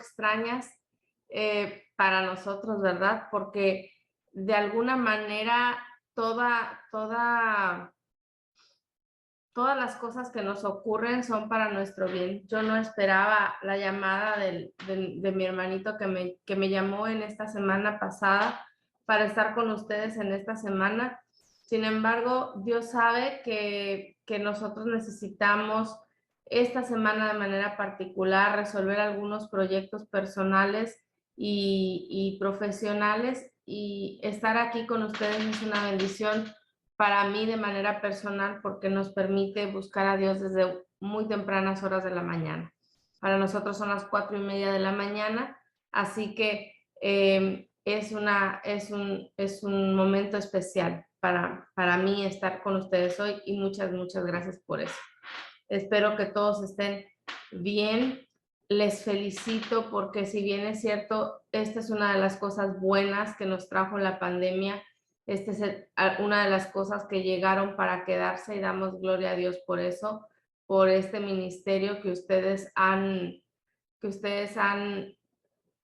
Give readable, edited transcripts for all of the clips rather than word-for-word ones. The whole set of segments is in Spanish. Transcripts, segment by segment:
extrañas para nosotros, ¿verdad? Porque de alguna manera todas las cosas que nos ocurren son para nuestro bien. Yo no esperaba la llamada de mi hermanito que me llamó en esta semana pasada para estar con ustedes en esta semana. Sin embargo, Dios sabe que nosotros necesitamos esta semana de manera particular resolver algunos proyectos personales y profesionales, y estar aquí con ustedes es una bendición para mí de manera personal, porque nos permite buscar a Dios desde muy tempranas horas de la mañana. Para nosotros son las 4:30 de la mañana, así que es un momento especial para mí estar con ustedes hoy, y muchas gracias por eso. Espero que todos estén bien. Les felicito porque, si bien es cierto, esta es una de las cosas buenas que nos trajo la pandemia. Esta es una de las cosas que llegaron para quedarse, y damos gloria a Dios por eso, por este ministerio que ustedes han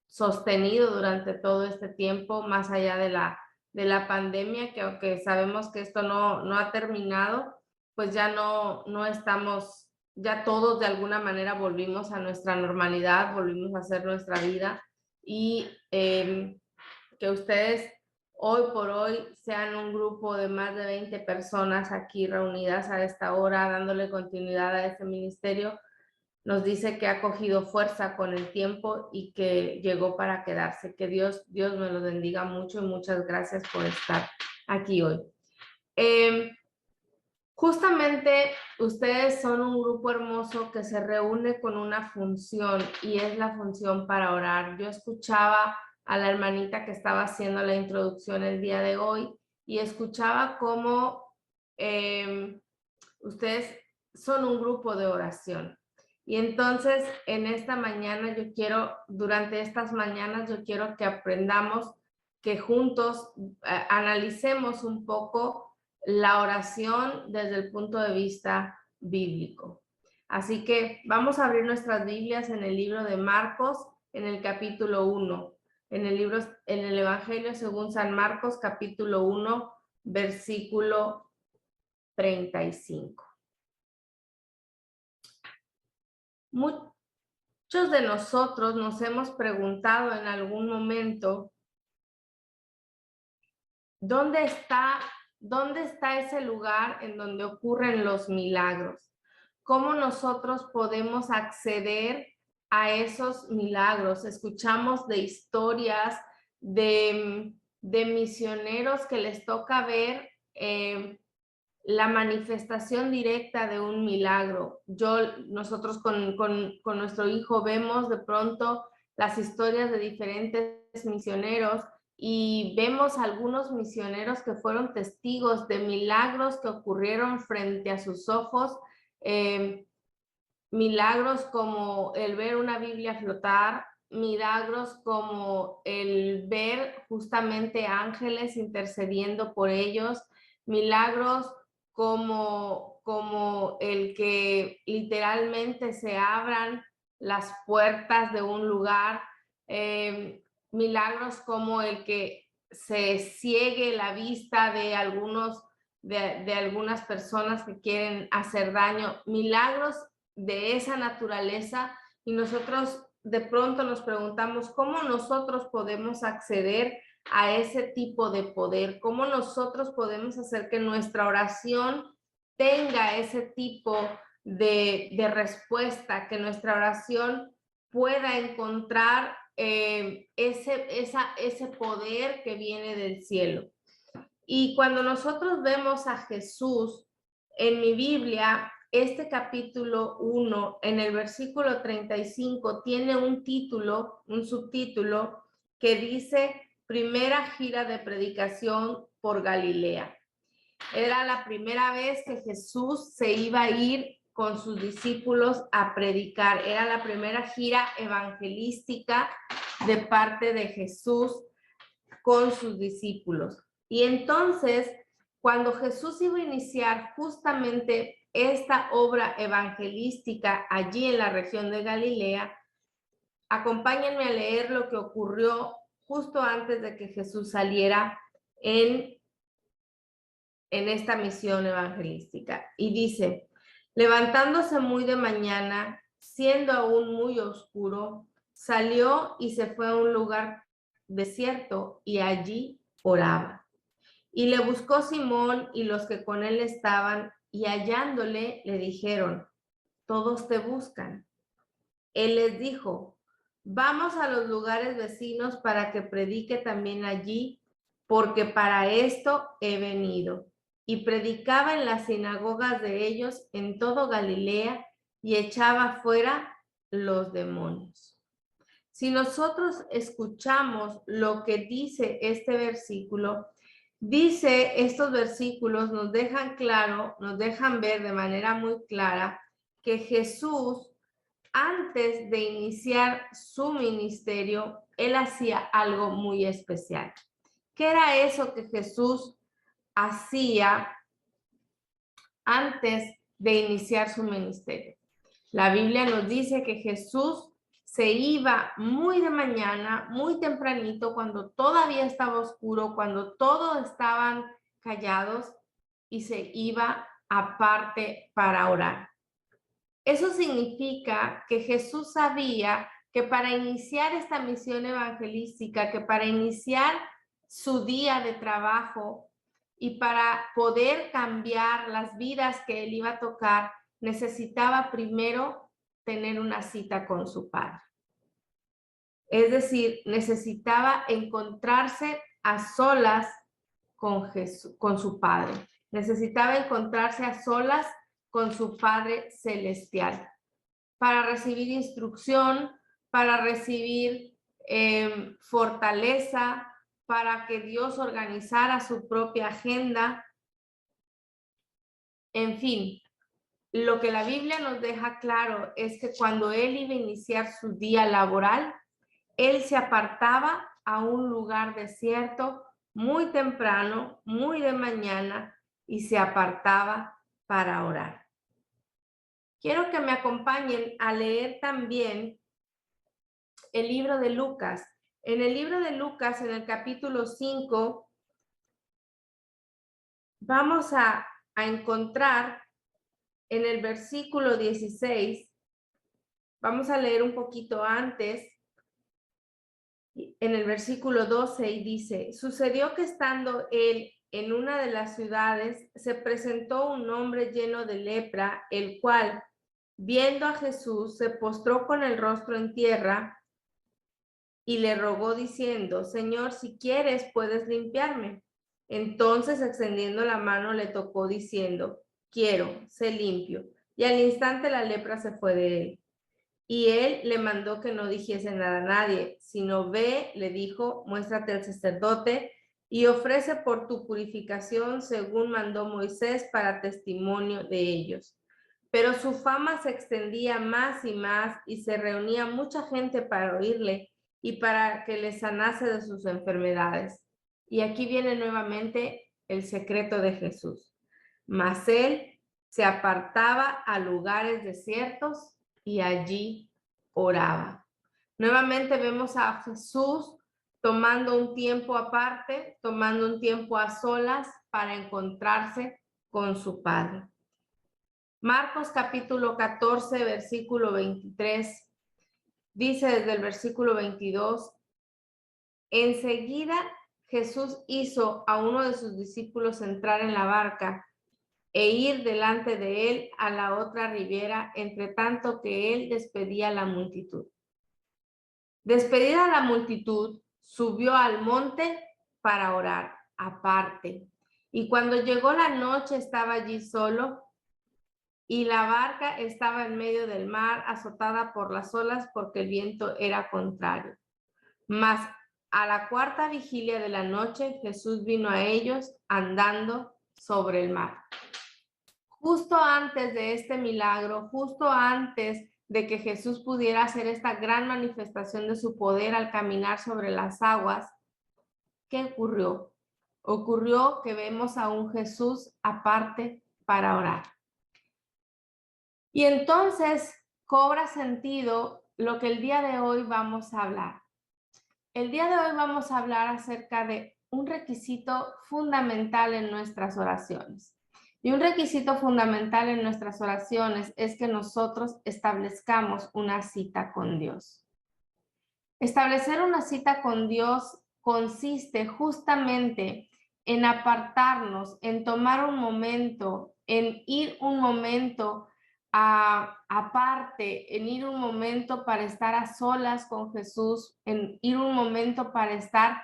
sostenido durante todo este tiempo, más allá de la pandemia, que aunque sabemos que esto no ha terminado, pues ya no estamos, ya todos de alguna manera volvimos a nuestra normalidad, volvimos a hacer nuestra vida, y que ustedes hoy por hoy sean un grupo de más de 20 personas aquí reunidas a esta hora, dándole continuidad a este ministerio, nos dice que ha cogido fuerza con el tiempo y que llegó para quedarse. Que Dios me los bendiga mucho, y muchas gracias por estar aquí hoy. Justamente ustedes son un grupo hermoso que se reúne con una función, y es la función para orar. Yo escuchaba a la hermanita que estaba haciendo la introducción el día de hoy, y escuchaba cómo ustedes son un grupo de oración. Y entonces en esta mañana durante estas mañanas yo quiero que aprendamos, que juntos analicemos un poco la oración desde el punto de vista bíblico. Así que vamos a abrir nuestras Biblias en el libro de Marcos, en el capítulo 1, en el Evangelio según San Marcos, capítulo 1, versículo 35. Muchos de nosotros nos hemos preguntado en algún momento, ¿dónde está ese lugar en donde ocurren los milagros? ¿Cómo nosotros podemos acceder a esos milagros? Escuchamos de historias de misioneros que les toca ver la manifestación directa de un milagro. Nosotros con nuestro hijo vemos de pronto las historias de diferentes misioneros, y vemos algunos misioneros que fueron testigos de milagros que ocurrieron frente a sus ojos, milagros como el ver una Biblia flotar, milagros como el ver justamente ángeles intercediendo por ellos, milagros como el que literalmente se abran las puertas de un lugar, milagros como el que se ciegue la vista de algunas personas que quieren hacer daño, milagros de esa naturaleza. Y nosotros de pronto nos preguntamos cómo nosotros podemos acceder a ese tipo de poder, cómo nosotros podemos hacer que nuestra oración tenga ese tipo de respuesta, que nuestra oración pueda encontrar ese poder que viene del cielo. Y cuando nosotros vemos a Jesús en mi Biblia, este capítulo 1, en el versículo 35, tiene un subtítulo que dice: Primera gira de predicación por Galilea. Era la primera vez que Jesús se iba a ir con sus discípulos a predicar. Era la primera gira evangelística de parte de Jesús con sus discípulos. Y entonces, cuando Jesús iba a iniciar justamente esta obra evangelística allí en la región de Galilea, Acompáñenme a leer lo que ocurrió justo antes de que Jesús saliera en esta misión evangelística. Y dice, levantándose muy de mañana, siendo aún muy oscuro, salió y se fue a un lugar desierto y allí oraba. Y le buscó Simón y los que con él estaban, y hallándole le dijeron, todos te buscan. Él les dijo, vamos a los lugares vecinos para que predique también allí, porque para esto he venido. Y predicaba en las sinagogas de ellos en todo Galilea y echaba fuera los demonios. Si nosotros escuchamos lo que dice este versículo, estos versículos nos dejan claro, nos dejan ver de manera muy clara que Jesús, antes de iniciar su ministerio, él hacía algo muy especial. ¿Qué era eso que Jesús hacía antes de iniciar su ministerio? La Biblia nos dice que Jesús se iba muy de mañana, muy tempranito, cuando todavía estaba oscuro, cuando todos estaban callados, y se iba aparte para orar. Eso significa que Jesús sabía que para iniciar esta misión evangelística, que para iniciar su día de trabajo y para poder cambiar las vidas que él iba a tocar, necesitaba primero tener una cita con su Padre. Es decir, necesitaba encontrarse a solas con Jesús, con su Padre. Necesitaba encontrarse a solas con su Padre celestial para recibir instrucción, para recibir fortaleza, para que Dios organizara su propia agenda. En fin, lo que la Biblia nos deja claro es que cuando él iba a iniciar su día laboral, él se apartaba a un lugar desierto muy temprano, muy de mañana, y se apartaba para orar. Quiero que me acompañen a leer también el libro de Lucas. En el libro de Lucas, en el capítulo 5, vamos a encontrar en el versículo 16, vamos a leer un poquito antes, en el versículo 12, y dice, sucedió que estando él en una de las ciudades, se presentó un hombre lleno de lepra, el cual, viendo a Jesús, se postró con el rostro en tierra y le rogó diciendo, Señor, si quieres, puedes limpiarme. Entonces, extendiendo la mano, le tocó diciendo, quiero, sé limpio. Y al instante la lepra se fue de él. Y él le mandó que no dijese nada a nadie, sino ve, le dijo, muéstrate al sacerdote y ofrece por tu purificación según mandó Moisés para testimonio de ellos. Pero su fama se extendía más y se reunía mucha gente para oírle y para que le sanase de sus enfermedades. Y aquí viene nuevamente el secreto de Jesús. Mas él se apartaba a lugares desiertos y allí oraba. Nuevamente vemos a Jesús tomando un tiempo aparte, tomando un tiempo a solas para encontrarse con su Padre. Marcos capítulo 14, versículo 23, dice desde el versículo 22, enseguida Jesús hizo a uno de sus discípulos entrar en la barca e ir delante de él a la otra ribera, entre tanto que él despedía a la multitud. Despedida la multitud, subió al monte para orar aparte. Y cuando llegó la noche estaba allí solo y la barca estaba en medio del mar, azotada por las olas porque el viento era contrario. Mas a la cuarta vigilia de la noche, Jesús vino a ellos andando sobre el mar. Justo antes de este milagro, justo antes de que Jesús pudiera hacer esta gran manifestación de su poder al caminar sobre las aguas, ¿qué ocurrió? Ocurrió que vemos a un Jesús aparte para orar. Y entonces cobra sentido lo que el día de hoy vamos a hablar. El día de hoy vamos a hablar acerca de un requisito fundamental en nuestras oraciones. Y un requisito fundamental en nuestras oraciones es que nosotros establezcamos una cita con Dios. Establecer una cita con Dios consiste justamente en apartarnos, en tomar un momento, en ir un momento aparte, en ir un momento para estar a solas con Jesús, en ir un momento para estar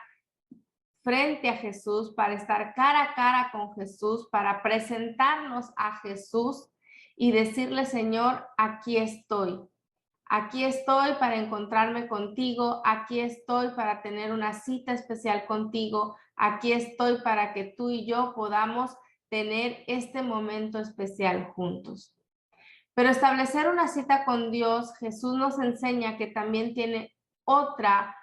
frente a Jesús, para estar cara a cara con Jesús, para presentarnos a Jesús y decirle, Señor, aquí estoy. Aquí estoy para encontrarme contigo, aquí estoy para tener una cita especial contigo, aquí estoy para que tú y yo podamos tener este momento especial juntos. Pero establecer una cita con Dios, Jesús nos enseña que también tiene otra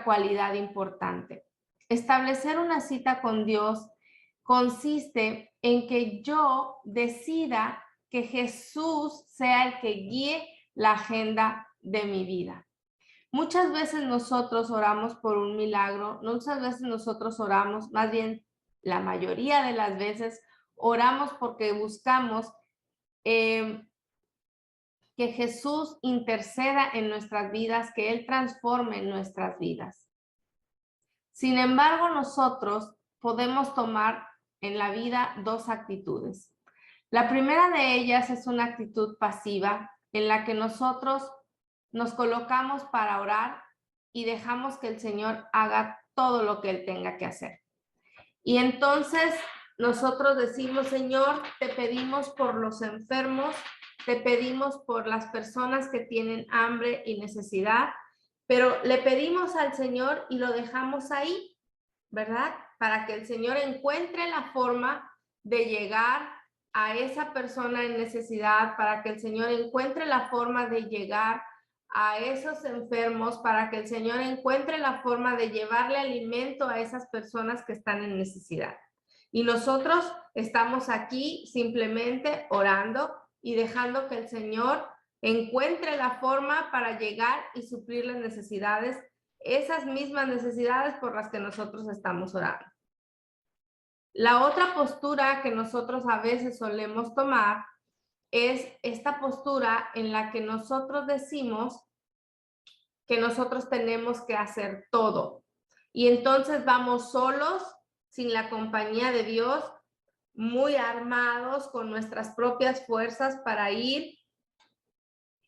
cualidad importante. Establecer una cita con Dios consiste en que yo decida que Jesús sea el que guíe la agenda de mi vida. Muchas veces nosotros oramos por un milagro, muchas veces nosotros oramos, más bien la mayoría de las veces oramos porque buscamos que Jesús interceda en nuestras vidas, que Él transforme nuestras vidas. Sin embargo, nosotros podemos tomar en la vida dos actitudes. La primera de ellas es una actitud pasiva en la que nosotros nos colocamos para orar y dejamos que el Señor haga todo lo que Él tenga que hacer. Y entonces nosotros decimos, Señor, te pedimos por los enfermos, te pedimos por las personas que tienen hambre y necesidad, pero le pedimos al Señor y lo dejamos ahí, ¿verdad? Para que el Señor encuentre la forma de llegar a esa persona en necesidad, para que el Señor encuentre la forma de llegar a esos enfermos, para que el Señor encuentre la forma de llevarle alimento a esas personas que están en necesidad. Y nosotros estamos aquí simplemente orando y dejando que el Señor encuentre la forma para llegar y suplir las necesidades, esas mismas necesidades por las que nosotros estamos orando. La otra postura que nosotros a veces solemos tomar es esta postura en la que nosotros decimos que nosotros tenemos que hacer todo. Y entonces vamos solos, sin la compañía de Dios, muy armados con nuestras propias fuerzas para ir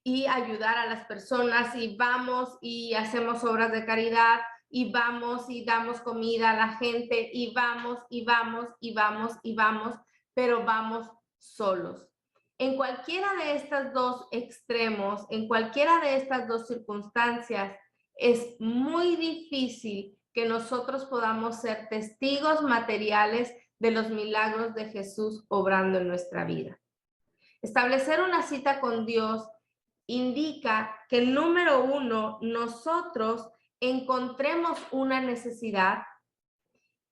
y ayudar a las personas, y vamos y hacemos obras de caridad, y vamos y damos comida a la gente, y vamos y vamos y vamos y vamos, pero vamos solos. En cualquiera de estos dos extremos, en cualquiera de estas dos circunstancias, es muy difícil que nosotros podamos ser testigos materiales de los milagros de Jesús obrando en nuestra vida. Establecer una cita con Dios indica que, número uno, nosotros encontremos una necesidad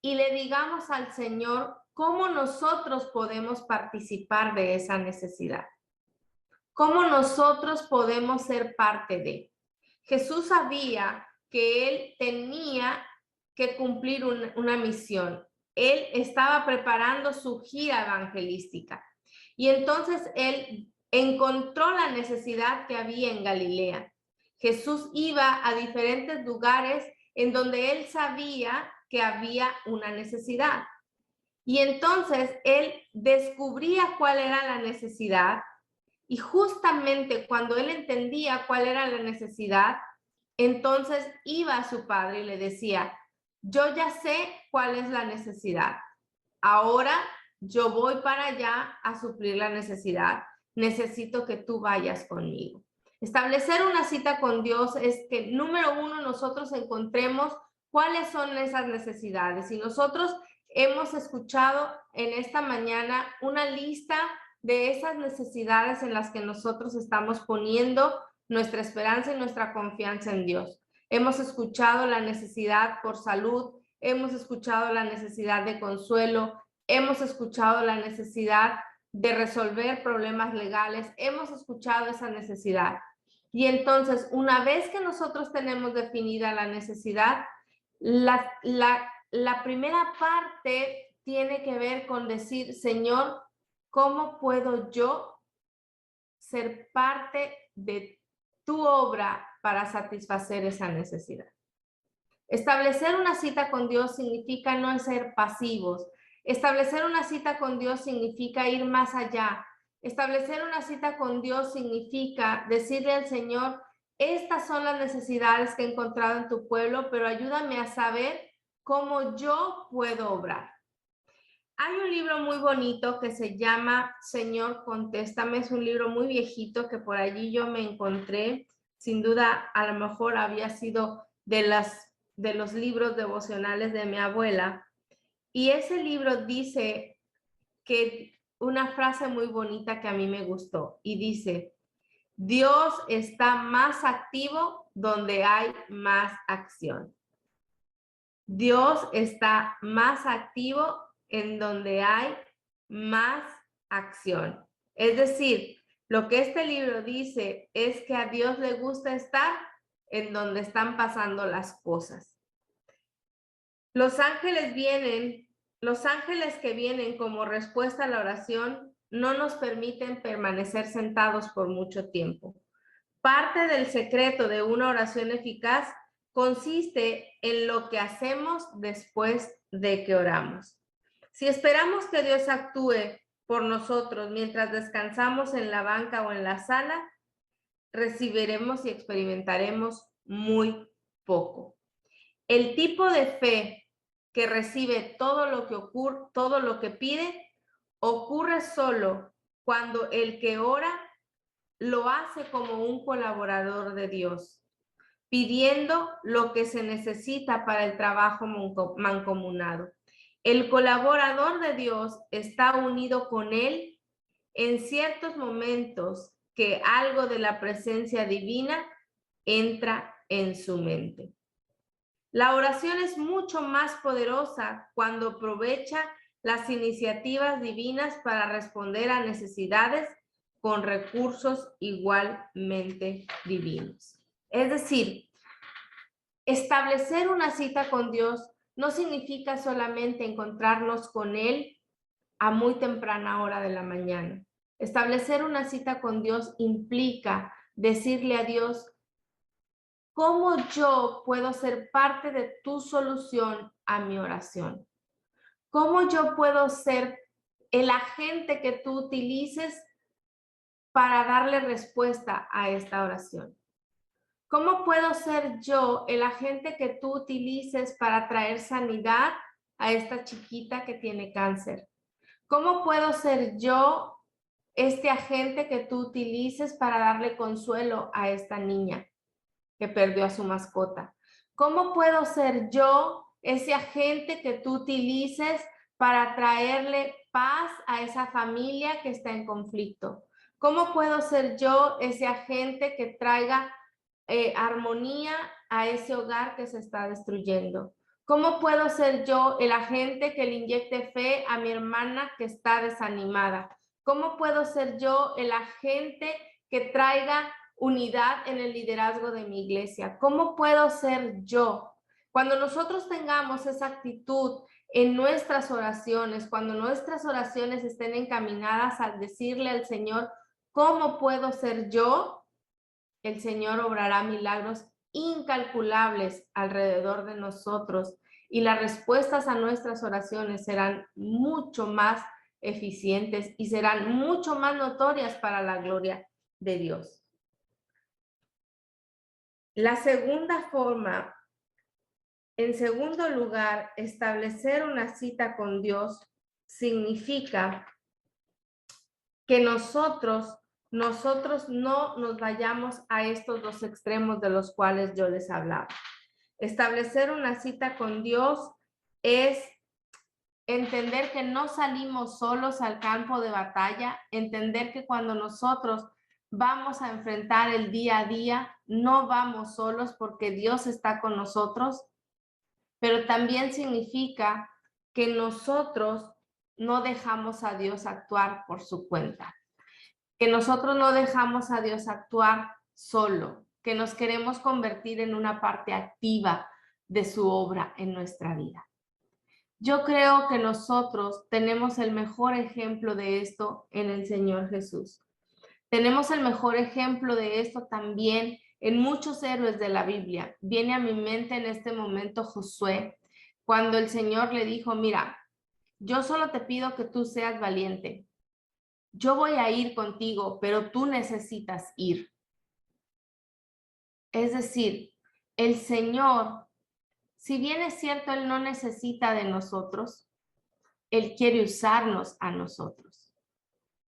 y le digamos al Señor cómo nosotros podemos participar de esa necesidad, cómo nosotros podemos ser parte de. Jesús sabía que Él tenía que cumplir una misión. Él estaba preparando su gira evangelística y entonces Él encontró la necesidad que había en Galilea. Jesús iba a diferentes lugares en donde Él sabía que había una necesidad. Y entonces Él descubría cuál era la necesidad, y justamente cuando Él entendía cuál era la necesidad, entonces iba a su padre y le decía, yo ya sé cuál es la necesidad. Ahora yo voy para allá a suplir la necesidad. Necesito que tú vayas conmigo. Establecer una cita con Dios es que, número uno, nosotros encontremos cuáles son esas necesidades. Y nosotros hemos escuchado en esta mañana una lista de esas necesidades en las que nosotros estamos poniendo nuestra esperanza y nuestra confianza en Dios. Hemos escuchado la necesidad por salud, hemos escuchado la necesidad de consuelo, hemos escuchado la necesidad de resolver problemas legales, hemos escuchado esa necesidad. Y entonces, una vez que nosotros tenemos definida la necesidad, la primera parte tiene que ver con decir, Señor, ¿cómo puedo yo ser parte de tu obra para satisfacer esa necesidad? Establecer una cita con Dios significa no ser pasivos. Establecer una cita con Dios significa ir más allá. Establecer una cita con Dios significa decirle al Señor, estas son las necesidades que he encontrado en tu pueblo, pero ayúdame a saber cómo yo puedo obrar. Hay un libro muy bonito que se llama Señor, contéstame. Es un libro muy viejito que por allí yo me encontré. Sin duda, a lo mejor había sido de los libros devocionales de mi abuela. Y ese libro dice que una frase muy bonita que a mí me gustó y dice, Dios está más activo donde hay más acción. Dios está más activo en donde hay más acción. Es decir, lo que este libro dice es que a Dios le gusta estar en donde están pasando las cosas. Los ángeles que vienen como respuesta a la oración no nos permiten permanecer sentados por mucho tiempo. Parte del secreto de una oración eficaz consiste en lo que hacemos después de que oramos. Si esperamos que Dios actúe por nosotros mientras descansamos en la banca o en la sala, recibiremos y experimentaremos muy poco. El tipo de fe que recibe todo lo que pide, ocurre solo cuando el que ora lo hace como un colaborador de Dios, pidiendo lo que se necesita para el trabajo mancomunado. El colaborador de Dios está unido con él en ciertos momentos que algo de la presencia divina entra en su mente. La oración es mucho más poderosa cuando aprovecha las iniciativas divinas para responder a necesidades con recursos igualmente divinos. Es decir, establecer una cita con Dios no significa solamente encontrarnos con Él a muy temprana hora de la mañana. Establecer una cita con Dios implica decirle a Dios, ¿cómo yo puedo ser parte de tu solución a mi oración? ¿Cómo yo puedo ser el agente que tú utilices para darle respuesta a esta oración? ¿Cómo puedo ser yo el agente que tú utilices para traer sanidad a esta chiquita que tiene cáncer? ¿Cómo puedo ser yo este agente que tú utilices para darle consuelo a esta niña que perdió a su mascota? ¿Cómo puedo ser yo ese agente que tú utilices para traerle paz a esa familia que está en conflicto? ¿Cómo puedo ser yo ese agente que traiga armonía a ese hogar que se está destruyendo? ¿Cómo puedo ser yo el agente que le inyecte fe a mi hermana que está desanimada? ¿Cómo puedo ser yo el agente que traiga unidad en el liderazgo de mi iglesia? ¿Cómo puedo ser yo? Cuando nosotros tengamos esa actitud en nuestras oraciones, cuando nuestras oraciones estén encaminadas a decirle al Señor, ¿cómo puedo ser yo? El Señor obrará milagros incalculables alrededor de nosotros y las respuestas a nuestras oraciones serán mucho más eficientes y serán mucho más notorias para la gloria de Dios. La segunda forma, en segundo lugar, establecer una cita con Dios significa que nosotros no nos vayamos a estos dos extremos de los cuales yo les hablaba. Establecer una cita con Dios es entender que no salimos solos al campo de batalla, entender que cuando nosotros vamos a enfrentar el día a día, no vamos solos porque Dios está con nosotros, pero también significa que nosotros no dejamos a Dios actuar por su cuenta, que nosotros no dejamos a Dios actuar solo, que nos queremos convertir en una parte activa de su obra en nuestra vida. Yo creo que nosotros tenemos el mejor ejemplo de esto en el Señor Jesús. Tenemos el mejor ejemplo de esto también en muchos héroes de la Biblia. Viene a mi mente en este momento Josué, cuando el Señor le dijo, mira, yo solo te pido que tú seas valiente. Yo voy a ir contigo, pero tú necesitas ir. Es decir, el Señor, si bien es cierto, Él no necesita de nosotros, Él quiere usarnos a nosotros.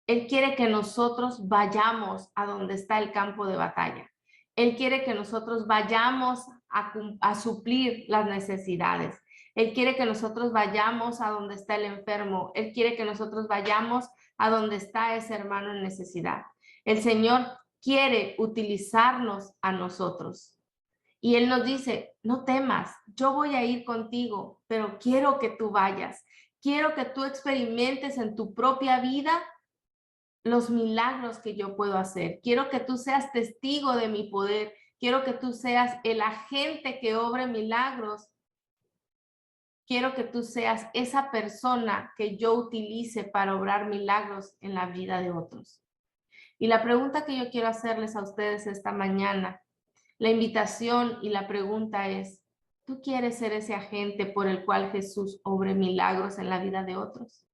Él quiere que nosotros vayamos a donde está el campo de batalla. Él quiere que nosotros vayamos a suplir las necesidades. Él quiere que nosotros vayamos a donde está el enfermo. Él quiere que nosotros vayamos a donde está ese hermano en necesidad. El Señor quiere utilizarnos a nosotros. Y Él nos dice, no temas, yo voy a ir contigo, pero quiero que tú vayas. Quiero que tú experimentes en tu propia vida los milagros que yo puedo hacer. Quiero que tú seas testigo de mi poder. Quiero que tú seas el agente que obre milagros. Quiero que tú seas esa persona que yo utilice para obrar milagros en la vida de otros. Y la pregunta que yo quiero hacerles a ustedes esta mañana, la invitación y la pregunta es, ¿tú quieres ser ese agente por el cual Jesús obre milagros en la vida de otros?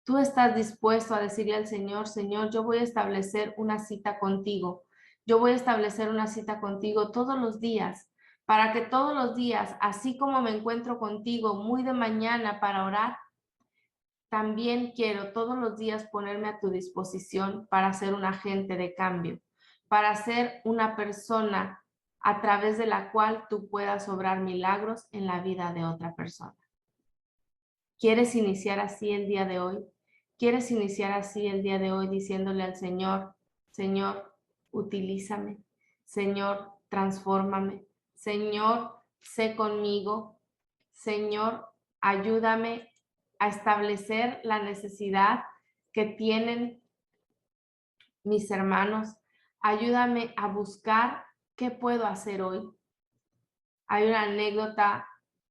Tú estás dispuesto a decirle al Señor, Señor, yo voy a establecer una cita contigo. Yo voy a establecer una cita contigo todos los días, para que todos los días, así como me encuentro contigo muy de mañana para orar, también quiero todos los días ponerme a tu disposición para ser un agente de cambio, para ser una persona a través de la cual tú puedas obrar milagros en la vida de otra persona. ¿Quieres iniciar así el día de hoy? ¿Quieres iniciar así el día de hoy diciéndole al Señor, Señor, utilízame, Señor, transfórmame, Señor, sé conmigo, Señor, ayúdame a establecer la necesidad que tienen mis hermanos, ayúdame a buscar qué puedo hacer hoy? Hay una anécdota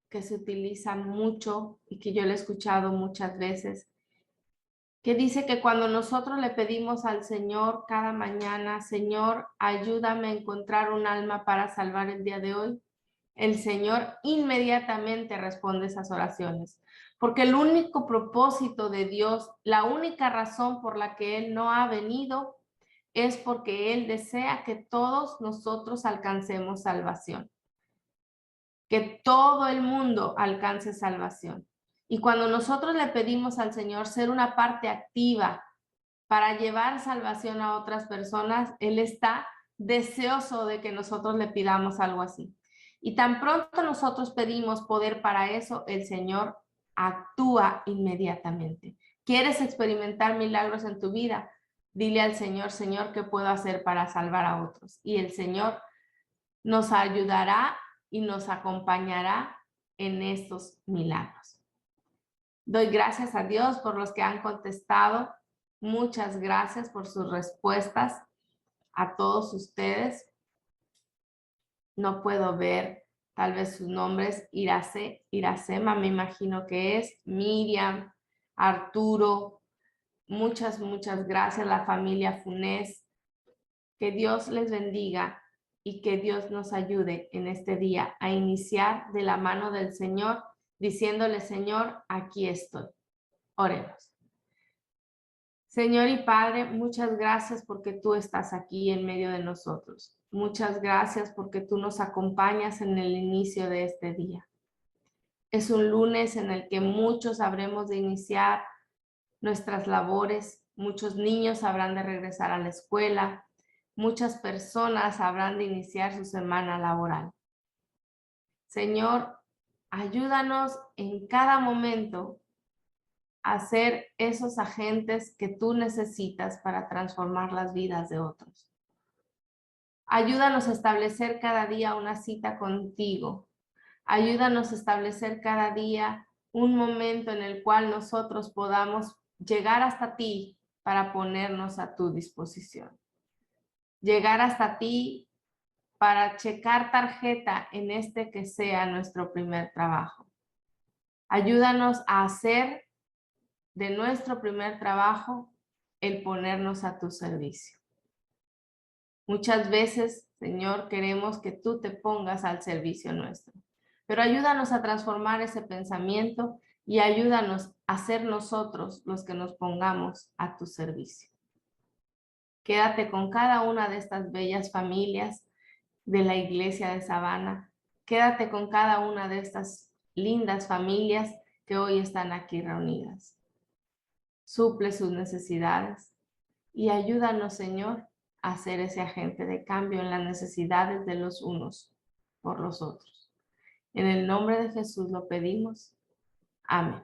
que se utiliza mucho y que yo le he escuchado muchas veces, que dice que cuando nosotros le pedimos al Señor cada mañana, Señor, ayúdame a encontrar un alma para salvar el día de hoy, el Señor inmediatamente responde esas oraciones. Porque el único propósito de Dios, la única razón por la que Él no ha venido, es porque Él desea que todos nosotros alcancemos salvación. Que todo el mundo alcance salvación. Y cuando nosotros le pedimos al Señor ser una parte activa para llevar salvación a otras personas, Él está deseoso de que nosotros le pidamos algo así. Y tan pronto nosotros pedimos poder para eso, el Señor actúa inmediatamente. ¿Quieres experimentar milagros en tu vida? Dile al Señor, Señor, ¿qué puedo hacer para salvar a otros? Y el Señor nos ayudará y nos acompañará en estos milagros. Doy gracias a Dios por los que han contestado. Muchas gracias por sus respuestas a todos ustedes. No puedo ver tal vez sus nombres. Iracema me imagino que es, Miriam, Arturo. Muchas gracias, la familia Funes. Que Dios les bendiga y que Dios nos ayude en este día a iniciar de la mano del Señor, diciéndole, Señor, aquí estoy. Oremos. Señor y Padre, muchas gracias porque tú estás aquí en medio de nosotros. Muchas gracias porque tú nos acompañas en el inicio de este día. Es un lunes en el que muchos habremos de iniciar nuestras labores, muchos niños habrán de regresar a la escuela, muchas personas habrán de iniciar su semana laboral. Señor, ayúdanos en cada momento a ser esos agentes que tú necesitas para transformar las vidas de otros. Ayúdanos a establecer cada día una cita contigo. Ayúdanos a establecer cada día un momento en el cual nosotros podamos llegar hasta ti para ponernos a tu disposición. llegar hasta ti para checar tarjeta en este que sea nuestro primer trabajo. Ayúdanos a hacer de nuestro primer trabajo el ponernos a tu servicio. Muchas veces, Señor, queremos que tú te pongas al servicio nuestro, pero ayúdanos a transformar ese pensamiento y ayúdanos a ser nosotros los que nos pongamos a tu servicio. Quédate con cada una de estas bellas familias de la iglesia de Sabana. Quédate con cada una de estas lindas familias que hoy están aquí reunidas. Suple sus necesidades y ayúdanos, Señor, a ser ese agente de cambio en las necesidades de los unos por los otros. En el nombre de Jesús lo pedimos. Amén.